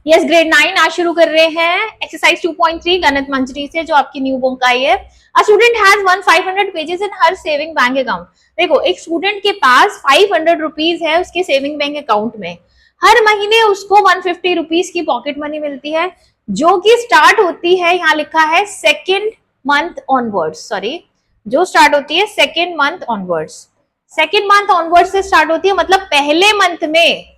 Yes, grade 9 आज शुरू कर रहे हैं एक्सरसाइज 2.3 गणित मंजरी से, जो आपकी न्यू बुक आई है। A student has one 500 pages in her saving bank account. देखो, एक स्टूडेंट के पास 500 रुपीज है उसके सेविंग बैंक अकाउंट में। हर महीने उसको 150 रुपीज की पॉकेट मनी मिलती है, जो कि स्टार्ट होती है, यहाँ लिखा है सेकेंड मंथ ऑनवर्ड्स, सॉरी, जो स्टार्ट होती है second month onwards. Second month onwards से स्टार्ट होती है, मतलब पहले मंथ में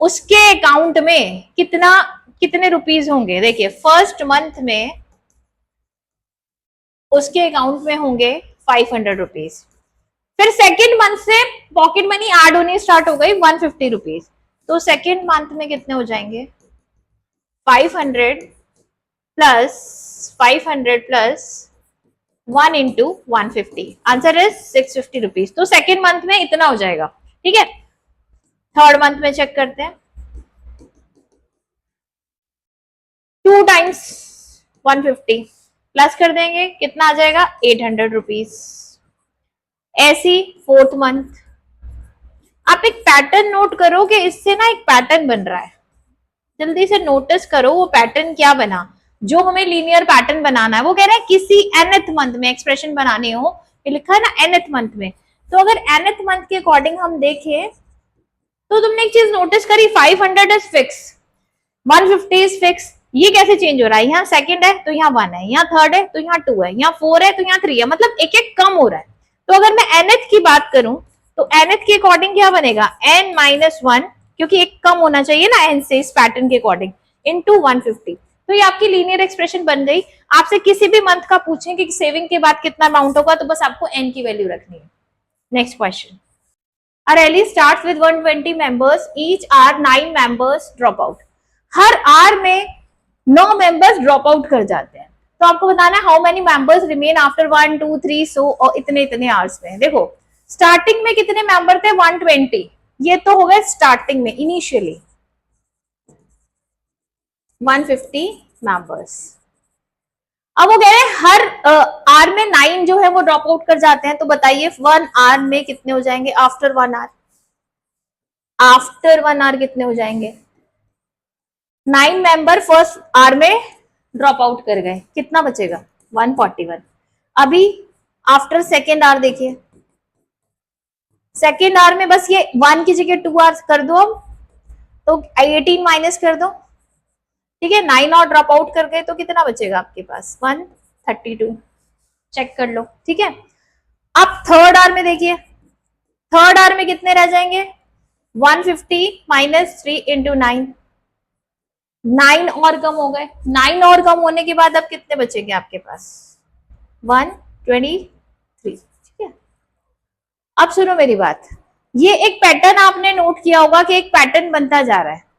उसके अकाउंट में कितने रुपीज होंगे। देखिए, फर्स्ट मंथ में उसके अकाउंट में होंगे 500 रुपीज। फिर सेकेंड मंथ से पॉकेट मनी ऐड होनी स्टार्ट हो गई 150 रुपीज। तो सेकेंड मंथ में कितने हो जाएंगे? 500 plus 500 plus 1 into 150, answer is 650 rupees. तो सेकेंड मंथ में इतना हो जाएगा। ठीक है, थर्ड मंथ में चेक करते हैं। 2 टाइम्स 150 प्लस कर देंगे, कितना आ जाएगा? 800 रुपीज। ऐसी फोर्थ मंथ। आप एक पैटर्न नोट करो कि इससे ना एक पैटर्न बन रहा है, जल्दी से नोटिस करो वो पैटर्न क्या बना। जो हमें लीनियर पैटर्न बनाना है, वो कह रहे हैं किसी nth मंथ में एक्सप्रेशन बनानी हो, ये लिखा है ना nth मंथ में। तो अगर nth मंथ के अकॉर्डिंग हम देखें तो तुमने एक चीज नोटिस करी, 500 इज फिक्स, 150 इज फिक्स। ये कैसे चेंज हो रहा है? यहाँ सेकंड है तो यहाँ 1 है, यहाँ थर्ड है तो यहाँ 2 है, यहाँ 4 है तो यहाँ 3 है, मतलब एक एक कम हो रहा है। तो अगर मैं nth की बात करूं तो nth के अकॉर्डिंग क्या बनेगा? n माइनस 1, क्योंकि एक कम होना चाहिए ना n से, इस पैटर्न के अकॉर्डिंग, इनटू 150। तो ये आपकी लीनियर एक्सप्रेशन बन गई। आपसे किसी भी मंथ का पूछें कि सेविंग के बाद कितना अमाउंट होगा, तो बस आपको n की वैल्यू रखनी है। Next question. A rally starts with 120 members, each hour 9 members drop out. हर आर में 9 मेंबर्स ड्रॉप आउट कर जाते हैं। तो आपको बताना है how many members remain after 1 2 3 सो, और इतने इतने आवर्स में। देखो, स्टार्टिंग में कितने मेंबर थे? 120। ये तो हो गए स्टार्टिंग में, इनिशियली 150 मेंबर्स। अब वो कह रहे हैं हर आर में 9 जो है वो ड्रॉप आउट कर जाते हैं। तो बताइए 1 आवर में कितने हो जाएंगे? आफ्टर 1 आवर, आफ्टर 1 आवर कितने हो जाएंगे? 9 मेंबर फर्स्ट आवर में ड्रॉप आउट कर गए, कितना बचेगा? 141। अभी आफ्टर सेकेंड आवर देखिए, सेकेंड आवर में बस ये 1 की जगह 2 आवर्स कर दो, अब तो 18 माइनस कर दो। ठीक है, 9 और ड्रॉप आउट कर गए तो कितना बचेगा आपके पास? 132। चेक कर लो। ठीक है, अब थर्ड आवर में देखिए, थर्ड आवर में कितने रह जाएंगे? 150 माइनस 3 इंटू 9, 9 और कम हो गए। 9 और कम होने के बाद अब कितने बचेंगे आपके पास? 123। ठीक है, अब सुनो मेरी बात। ये एक पैटर्न आपने नोट किया होगा कि एक पैटर्न बनता जा रहा है।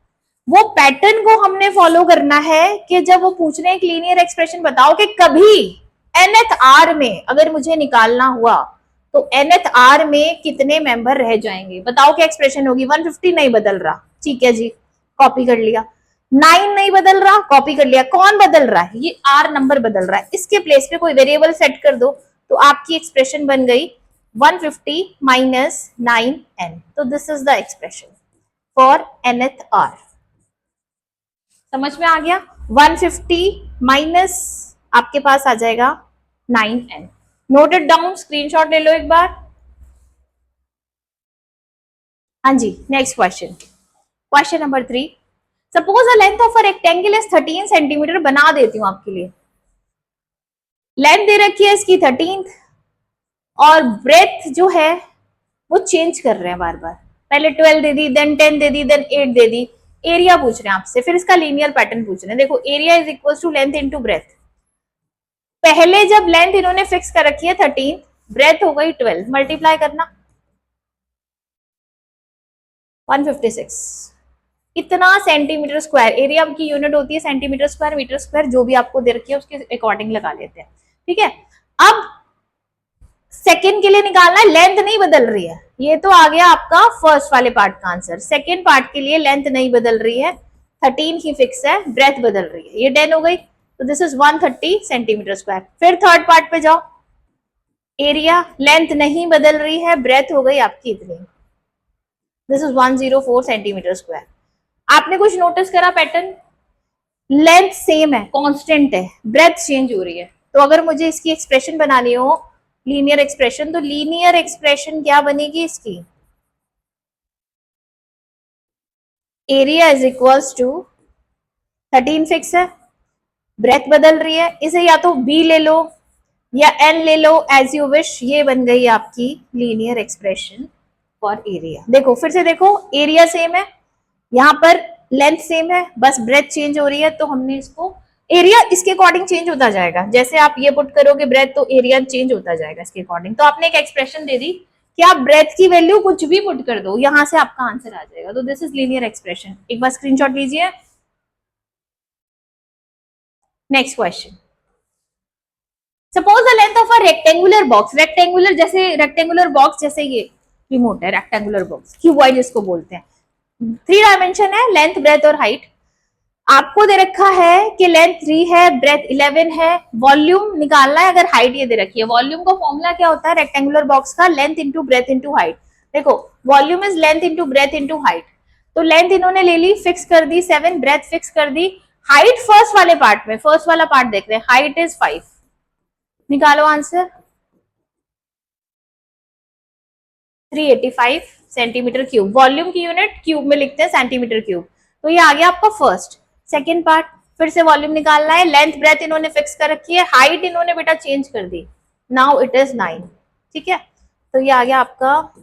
वो पैटर्न को हमने फॉलो करना है कि जब वो पूछ रहे हैं एक लीनियर एक्सप्रेशन बताओ कि कभी nth आर में अगर मुझे निकालना हुआ तो nth आर में कितने मेंबर रह जाएंगे, बताओ क्या एक्सप्रेशन होगी। 150 नहीं बदल रहा, ठीक है जी, कॉपी कर लिया। 9 नहीं बदल रहा, कॉपी कर लिया। कौन बदल रहा है? ये आर नंबर बदल रहा है। इसके प्लेस पे कोई वेरिएबल सेट कर दो तो आपकी एक्सप्रेशन बन गई 150 माइनस 9n। तो this is the expression for nth R. समझ में आ गया? 150 माइनस आपके पास आ जाएगा 9n। Note it down, screenshot ले लो एक बार। हाँ जी, next question, question number 3। Suppose the length of a rectangle is 13 centimetre. बना देती हूं आपके लिए। लेंथ दे रखी है इसकी 13 और ब्रेथ जो है वो चेंज कर रहे हैं बार बार। पहले 12 दे दी, देन 10 दे दी, देन 8 दे दी। एरिया पूछ रहे हैं आपसे, फिर इसका लीनियर पैटर्न पूछ रहे हैं। देखो, area is equal to length into breadth. पहले जब लेंथ इन्होंने फिक्स कर रखी है 13, ब्रेथ हो गई 12, मल्टीप्लाई करना 156। इतना सेंटीमीटर स्क्वायर। एरिया की यूनिट होती है सेंटीमीटर स्क्वायर, मीटर स्क्वायर, जो भी आपको दे रखी है उसके अकॉर्डिंग लगा लेते हैं। ठीक है, अब सेकेंड के लिए निकालना है, लेंथ नहीं बदल रही है। ये तो आ गया आपका फर्स्ट वाले पार्ट का आंसर। सेकेंड पार्ट के लिए लेंथ नहीं बदल रही है, 13 ही फिक्स है, ब्रेथ बदल रही है। ये 10 हो गई, तो दिस इज 130 सेंटीमीटर स्क्वायर। फिर थर्ड पार्ट पे जाओ, एरिया, लेंथ नहीं बदल रही है, ब्रेथ हो गई आपकी इतनी, दिस इज 104 सेंटीमीटर स्क्वायर। आपने कुछ नोटिस करा पैटर्न? लेंथ सेम है, कांस्टेंट है, ब्रेथ चेंज हो रही है। तो अगर मुझे इसकी एक्सप्रेशन बनानी हो लीनियर एक्सप्रेशन, तो लीनियर एक्सप्रेशन क्या बनेगी इसकी? Area is equals to 13 fix है, ब्रेथ बदल रही है, इसे या तो बी ले लो या एन ले लो, एज यू विश। ये बन गई आपकी लीनियर एक्सप्रेशन फॉर एरिया। देखो फिर से देखो, एरिया सेम है, यहाँ पर लेंथ सेम है, बस ब्रेथ चेंज हो रही है। तो हमने इसको एरिया इसके अकॉर्डिंग चेंज होता जाएगा, जैसे आप ये पुट करोगे ब्रेथ तो एरिया चेंज होता जाएगा इसके अकॉर्डिंग। तो आपने एक एक्सप्रेशन दे दी कि आप ब्रेथ की वैल्यू कुछ भी पुट कर दो, यहां से आपका आंसर आ जाएगा। तो दिस इज लीनियर एक्सप्रेशन। एक बार स्क्रीनशॉट लीजिए। Next question, suppose the length of a rectangular box, rectangular जैसे रेक्टेंगुलर बॉक्स जैसे ये रिमोट है, रेक्टेंगुलर बॉक्स, क्यूबॉइड जिसको बोलते हैं, 3 डायमेंशन है, लेंथ ब्रेथ और हाइट। आपको दे रखा है कि लेंथ 3 है, ब्रेथ 11 है, वॉल्यूम निकालना है अगर हाइट ये दे रखी है। वॉल्यूम का फॉर्मूला क्या होता है रेक्टेंगुलर बॉक्स का? Length into breadth into height. देखो volume is length into breadth into height, तो लेंथ इन्होंने ले ली, फिक्स कर दी 7, ब्रेथ फिक्स कर दी, हाइट फर्स्ट वाले पार्ट में, फर्स्ट वाला पार्ट देख रहे हैं, हाइट इज 5, निकालो आंसर। 385 सेंटीमीटर क्यूब, वॉल्यूम की यूनिट क्यूब में लिखते हैं सेंटीमीटर क्यूब। तो ये आ गया आपका फर्स्ट। सेकेंड पार्ट, फिर से वॉल्यूम निकालना है, लेंथ ब्रेथ इन्होंने फिक्स कर रखी है, हाइट इन्होंने बेटा चेंज कर दी, नाउ इट इज 9। ठीक है, तो ये आ गया आपका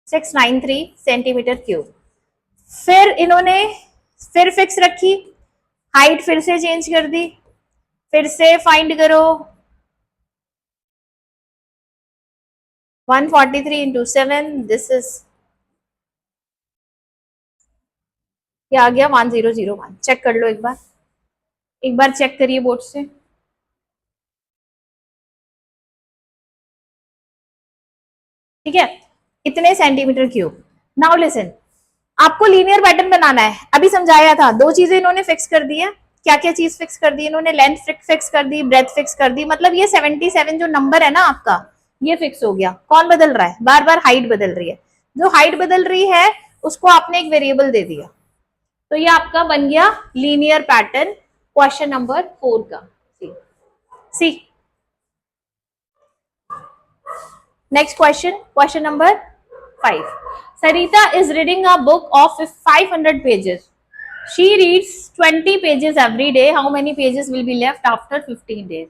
693 सेंटीमीटर क्यूब। फिर इन्होंने फिर फिक्स रखी, हाइट फिर से चेंज कर दी, फिर से फाइंड करो, 143 इंटू 7, दिस इज, ये आ गया 1001। चेक कर लो एक बार चेक करिए बोर्ड से। ठीक है, इतने सेंटीमीटर क्यूब। नाउ लिसन, आपको लीनियर पैटर्न बनाना है, अभी समझाया था, दो चीजें इन्होंने फिक्स कर दी है। क्या क्या चीज फिक्स कर दी इन्होंने? लेंथ फिक्स कर दी, ब्रेथ फिक्स कर दी, मतलब ये 77 जो नंबर है ना आपका, ये फिक्स हो गया। कौन बदल रहा है? बार बार हाइट बदल रही है, जो हाइट बदल रही है उसको आपने एक वेरिएबल दे दिया, तो ये आपका बन गया लीनियर पैटर्न क्वेश्चन नंबर 4 का। See next question, question number 5। Sarita is reading a book of 500 pages. She reads 20 pages every day. How many pages will be left after 15 days?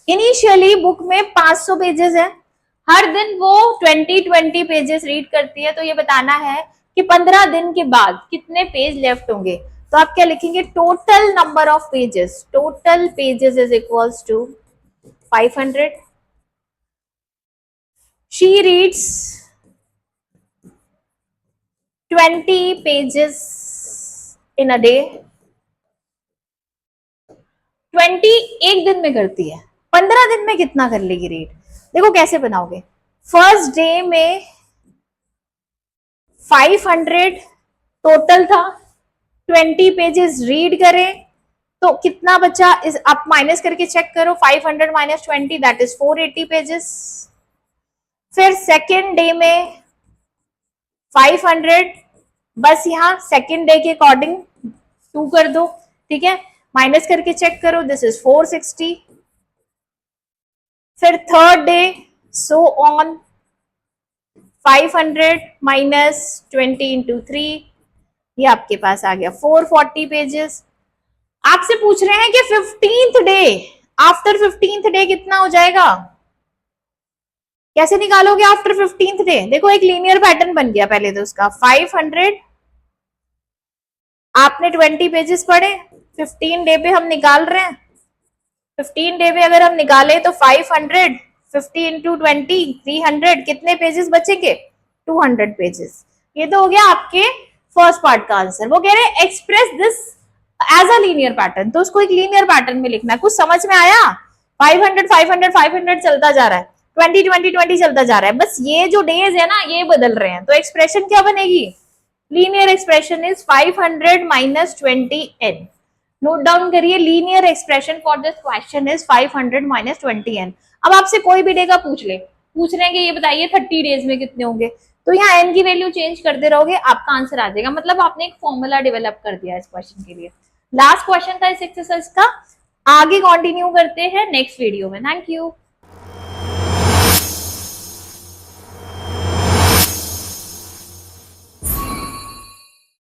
Initially book में 500 pages है, हर दिन वो 20 pages read करती है, तो ये बताना है कि 15 दिन के बाद कितने पेज लेफ्ट होंगे। तो आप क्या लिखेंगे? Total number of pages, total pages is equals to 500। She reads 20 pages in a day। 20 एक दिन में करती है, 15 दिन में कितना कर लेगी रीड? देखो कैसे बनाओगे, फर्स्ट डे में 500 टोटल था, 20 पेजेस रीड करें तो कितना बचा, इस आप माइनस करके चेक करो, 500 माइनस 20 दैट इज 480 पेजेस। फिर सेकेंड डे में 500, बस यहां सेकेंड डे के अकॉर्डिंग 2 कर दो, ठीक है, माइनस करके चेक करो, दिस इज 460। फिर third day so on, 500 minus 20 into 3, ये आपके पास आ गया 440 पेजेस। आपसे पूछ रहे हैं कि 15th day, after 15th day कितना हो जाएगा? कैसे निकालोगे आफ्टर 15th डे? देखो एक लीनियर पैटर्न बन गया पहले तो उसका, 500 आपने 20 पेजेस पढ़े, 15 डे पे हम निकाल रहे हैं, 15 डे पे अगर हम निकाले तो 500 50 इंटू 20 300, कितने पेजेस बचेंगे? 200 पेजेस। ये तो हो गया आपके फर्स्ट पार्ट का आंसर। वो कह रहे हैं express this as a linear pattern, तो उसको एक लीनियर पैटर्न में लिखना है। कुछ समझ में आया? 500 500 500 चलता जा रहा है, 20 20 20 चलता जा रहा है, बस ये जो डेज है ना ये बदल रहे हैं, तो एक्सप्रेशन क्या बनेगी? Linear expression is 500 minus 20n। Note down करिए, linear expression for this question is 500 minus 20n। अब आपसे कोई भी डे का पूछ रहे हैं कि ये बताइए 30 डेज में कितने होंगे, तो यहाँ एन की वैल्यू चेंज करते रहोगे, आपका आंसर आ जाएगा। मतलब आपने एक फॉर्मूला डेवलप कर दिया इस क्वेश्चन के लिए। लास्ट क्वेश्चन था इस एक्सरसाइज का, आगे कंटिन्यू करते हैं नेक्स्ट वीडियो में। Thank you.